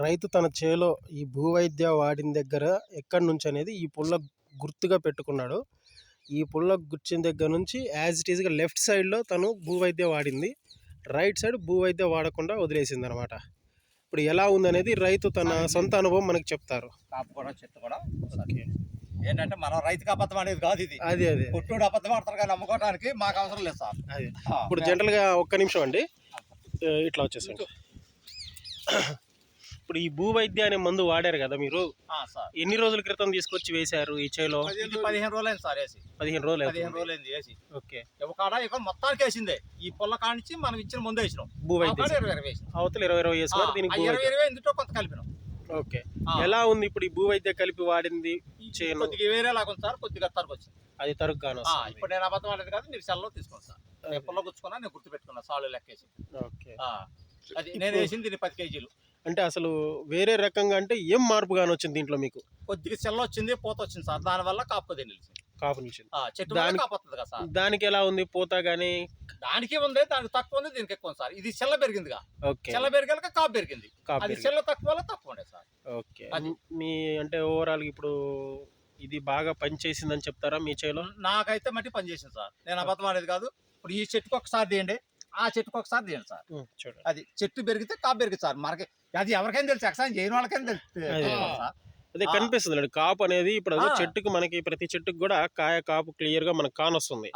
రైతు తన చేలో ఈ భూవైద్య వాడిన దగ్గర ఎక్కడి నుంచి అనేది ఈ పుల్ల గుర్తుగా పెట్టుకున్నాడు. ఈ పుల్ల గుర్చిన దగ్గర నుంచి యాజ్ ఇట్ ఈజ్గా లెఫ్ట్ సైడ్లో తను భూవైద్య వాడింది, రైట్ సైడ్ భూవైద్య వాడకుండా వదిలేసింది అనమాట. ఇప్పుడు ఎలా ఉందనేది రైతు తన సొంత అనుభవం మనకు చెప్తారు. కాపు కూడా చెట్టు కూడా ఏంటంటే మనం రైతుకి అబద్ధం అనేది కాదు, ఇది అదే పుట్టుడు అబద్ధం ఆడతారు కానీ నమ్ముకోవడానికి మాకు అవసరం లేదు సార్. అదే ఇప్పుడు జనరల్గా ఒక్క నిమిషం అండి, ఇట్లా వచ్చేసండి. ఇప్పుడు ఈ భూవైద్య అనే మందు వాడారు కదా మీరు, ఎన్ని రోజుల క్రితం తీసుకొచ్చి వేశారు ఈ చేలో? 15 రోజులైంది సార్ వేసి. 15 రోజులు రోజులైంది వేసి. ఓకే, ఇక మొత్తానికి వేసిందే. ఈ పుల్ల కానించి మనం ఇచ్చిన ముందు వేసినాం. భూవైద్య అవతల 20 వేసినారు, దీనికి 20 ఇందులో కొంత కలిపినాం. ఓకే, ఎలా ఉంది ఇప్పుడు ఈ భూవైద్య కలిపి వాడింది? కొద్దిగా వేరే లాగా ఉంది సార్, కొద్దిగా తరుగు వచ్చింది. అది తరుగు గాను. ఇప్పుడు నేను అబద్ధం అనేది కాదు, మీరు సెల్లో తీసుకోండి సార్. నేను పుల్ల గుచ్చుకున్నా, నేను గుర్తు పెట్టుకున్నా సాళ్ళు లెక్కేసి. ఓకే, అది నేను వేసింది దీన్ని 10 కేజీలు. అంటే అసలు వేరే రకంగా అంటే ఏం మార్పు గాని వచ్చింది దీంట్లో? మీకు కొద్దిగా సెల్ల వచ్చింది, పూత వచ్చింది సార్. దాని వల్ల కాపు నిలిచింది. కాపు నిలిచింది. చెట్టు కాపుతుంది కదా సార్. దానికి ఎలా ఉంది పూత గానీ? దానికి ఉంది, దానికి తక్కువ ఉంది, దీనికి ఎక్కువ ఉంది సార్. ఇది చెల్ల పెరిగిందిగా, చెల్ల పెరిగాక కాపు పెరిగింది. అది చెల్ల తక్కువ వల్ల తక్కువ ఉండే సార్. ఓకే, మీ అంటే ఓవరాల్ ఇప్పుడు ఇది బాగా పనిచేసిందని చెప్తారా మీ చేలో? నాకైతే మట్టి పనిచేసింది సార్, నేను అబద్ధం అనేది కాదు. ఇప్పుడు ఈ చెట్టుకు ఒకసారి తీయండి, ఆ చెట్టుకు ఒకసారి తీయండి సార్. అది చెట్టు పెరిగితే కాపు పెరిగింది సార్. మనకి అది ఎవరికైనా తెలుసు, ఎక్సైజ్ చేయని వాళ్ళకైనా తెలుసు. అదే కనిపిస్తుంది కాపు అనేది. ఇప్పుడు అదే చెట్టుకు మనకి ప్రతి చెట్టుకు కూడా కాయ కాపు క్లియర్ గా మనకు కానొస్తుంది.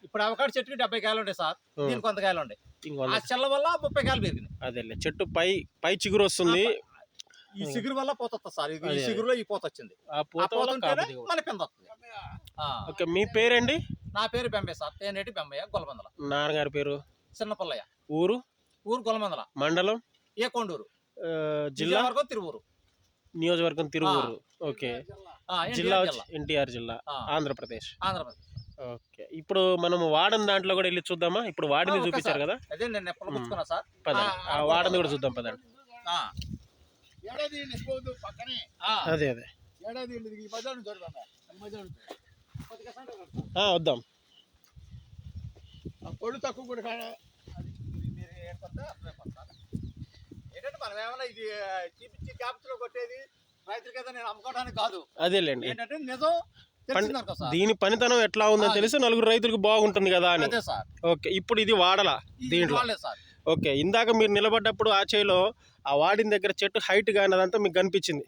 ఇప్పుడు అవకాడో చెట్టుకి 70 కాయలు ఉండే సార్, దీనికి కొంత కాయలు ఉండే. ఆ చెల్ల వల్ల 30 కాయలు పెరిగింది. అదే చెట్టు పై చిగురు వస్తుంది, ఈ చిగురు వల్ల పోత వస్తుంది సార్. ఈ చిగురులో ఈ పోత వచ్చింది, ఆ పోత మన కింద వస్తుంది. ఓకే, మీ పేరండి? నా పేరు బెంబయ్య సార్, తేనేటి బెంబయ్య, గొలబందల. నాన్నగారి పేరు? చిన్నపల్లయ్య. ఊరు గొలబందల, మండలం ఏకొండూరు, జిల్లా తిరువూరు, నియోజకవర్గం తిరువూరు. ఓకే, జిల్లా ఎన్టీఆర్ జిల్లా, ఆంధ్రప్రదేశ్. ఓకే, ఇప్పుడు మనం వాడిన దాంట్లో కూడా వెళ్ళి చూద్దామా? ఇప్పుడు వాడింది చూపించారు కదా, అదే నేను ఎప్పుడు పుచ్చుకున్నా సార్. ఆ వాడింది కూడా చూద్దాం పదండి. అదే వద్దాం. పొడి తక్కువ కూడా ఏంటంటే మనం ఏమైనా ఇది చూపించి క్యాప్చర్ కొట్టేది రైతులకైతే నేను అమ్ముకోవడానికి కాదు. అదేలేండి, ఏంటంటే నిజం దీని పనితనం ఎట్లా ఉందని తెలిసి నలుగురు రైతులకు బాగుంటుంది కదా అని. ఓకే, ఇప్పుడు ఇది వాడలా దీంట్లో? ఓకే, ఇందాక మీరు నిలబడ్డప్పుడు ఆ చేలో ఆ వాడిన దగ్గర చెట్టు హైట్ గా అదంతా మీకు కనిపించింది.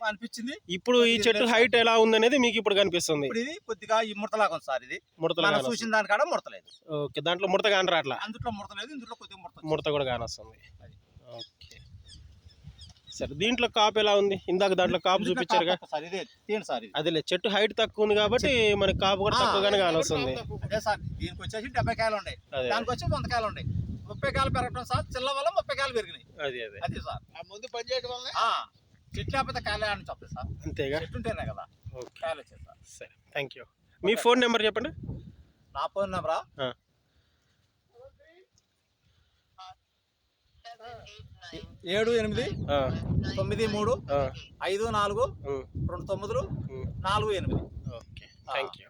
ఇప్పుడు ఈ చెట్టు హైట్ ఎలా ఉందనేది మీకు ఇప్పుడు కనిపిస్తుంది. కొద్దిగా ఈ ముడతలాగా ఉంది సార్. ఇది ముడతలాగా చూసిన దానికాడ ముడతలేదు. ఓకే, దాంట్లో ముడత కాని రాట్లా? అందులో ముడతలేదు, ఇందులో కొద్దిగా ముడత కూడా కానొస్తుంది. ఓకే సరే, దీంట్లో కాపు ఎలా ఉంది? ఇందాక దాంట్లో కాపు చూపించారుగా. అదేలే, చెట్టు హైట్ తక్కువ ఉంది కాబట్టి మనకి కాపు కూడా తక్కువగానే కానొస్తుంది. అదే సార్, దీనికి వచ్చేసి 70 కాయలు ఉన్నాయి, దానికి వచ్చి 100 కాయలు ఉన్నాయి. 30 కాయలు పెరగడం సార్, చిల్ల వల్ల 30 కాయలు పెరిగినాయి. అదే సార్, ఆ ముందు పని చేయడం వల్ల చెట్లు లేకపోతే కాయలు అని చెప్పలేదు సార్. అంతేగా, చెట్టు ఉంటేనే కదా కాయలు వచ్చాయి సార్. సరే, thank you. Me phone number చెప్పండి. నా ఫోన్ నెంబరా 7893542948. Okay, thank you.